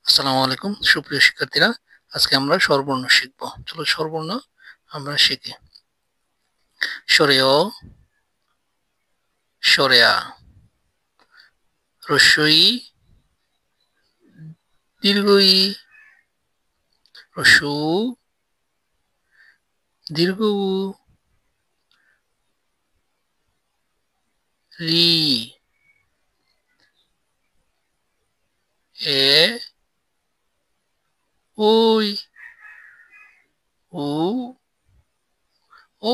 আসসালামু আলাইকুম সুপ্রিয় শিক্ষার্থীরা, আজকে আমরা স্বরবর্ণ শিখব। চলো স্বরবর্ণ আমরা শিখি। স্বরে অ, স্বরে আ, হ্রস্ব ই, দীর্ঘ ই, হ্রস্ব উ, দীর্ঘ উ, রি, এ, ওই, উ, ও।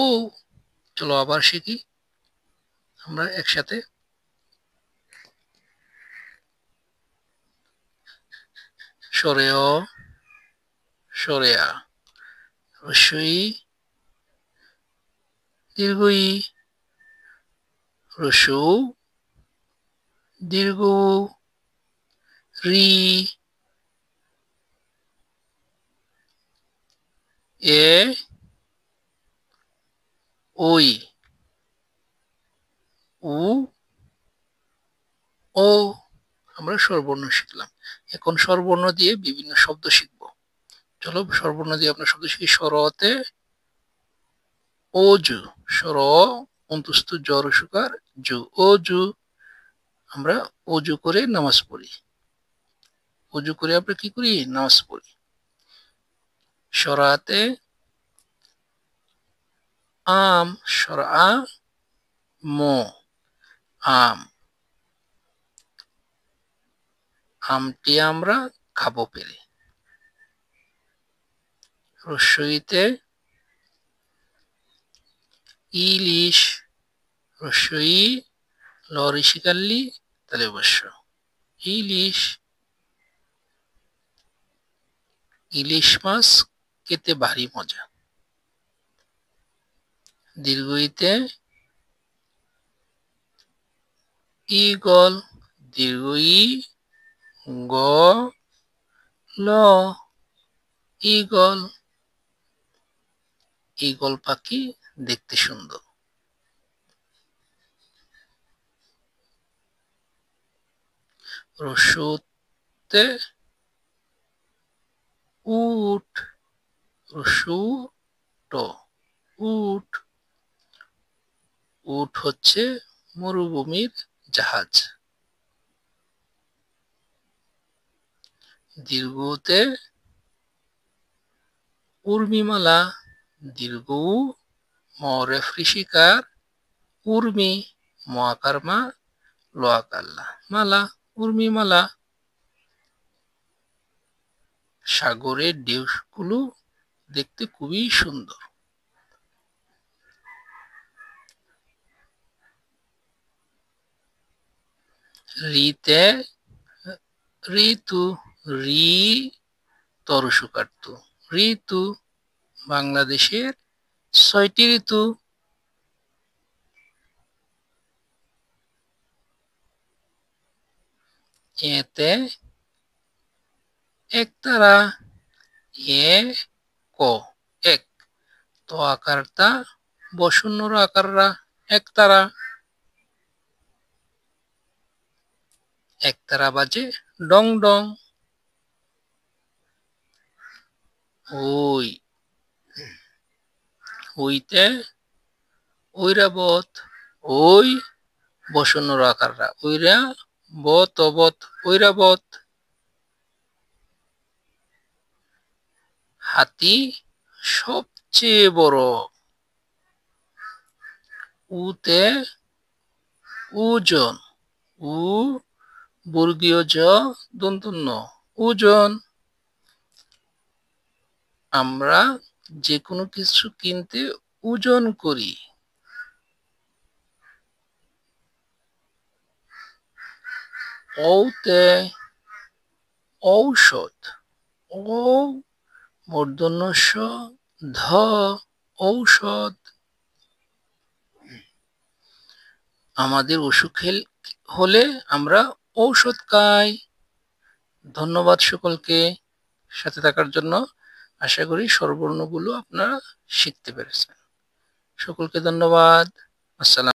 চলো আবার শিখি আমরা একসাথে। স্বরে অ, স্বরে আ, হ্রস্ব ই, দীর্ঘ ই, হ্রস্ব উ, দীর্ঘ উ, রি, এ, ওই, উ, ও। আমরা স্বরবর্ণ শিখলাম। এখন স্বরবর্ণ দিয়ে বিভিন্ন শব্দ শিখব। চলো স্বরবর্ণ দিয়ে আমরা শব্দ শিখি। স্বরতে অজু, স্বর অন্তস্থ জ্বর সুকার জু, অজু। আমরা অজু করে নামাজ পড়ি। অজু করে আমরা কি করি? নামাজ পড়ি। স্বরাতে আম, স্বর আ, ম, আম। আমটি আমরা খাবো পেরে। হ্রস্ব ইতে ইলিশ, হ্রস্ব ই, ল ঋষিকাল্লি তাহলে অবশ্য ইলিশ। ইলিশ মাছ খেতে ভারী মজা। দীর্ঘ ইতে ঈগল, দীর্ঘ ই, গ, ল, ঈগল। ঈগল পাখি দেখতে সুন্দর। হ্রস্বতে উট, হ্রস্ব ট, উট। উট হচ্ছে মরুভূমির জাহাজ। দীর্ঘতে উর্মিমালা, দীর্ঘ উ, ম রেফ ঋষিকার, উর্মি, ম আকার মা, ল আকার লা, মালা, উর্মিমালা। সাগরের ঢেউগুলো দেখতে খুবই সুন্দর। রিতে ঋতু, রি তরসুকার্ত, ঋতু। বাংলাদেশের ৬টি ঋতু। এতে একতারা, এ ক, এক, তো আকারটা বসুন্নর আকাররা, একতারা। একতারা বাজে ডং ডং। ওই, ওইতে ঐরাবত, ওই বসুন্নর আকাররা, ওইরা বত অবত, ঐরাবত। হাতি সবচেয়ে বড়। উতে ওজন, উ বর্গীয় জ দন্তন্য, ওজন। আমরা যে কোনো কিছু কিনতে ওজন করি। ঔতে ঔষধ, ও মূর্ধন্য ষ, ধ, ঔষধ। আমাদের অসুখ হলে আমরা ঔষধ খাই। ধন্যবাদ সকলকে সাথে থাকার জন্য। আশা করি স্বরবর্ণগুলো আপনারা শিখতে পেরেছেন। সকলকে ধন্যবাদ। আসসালাম।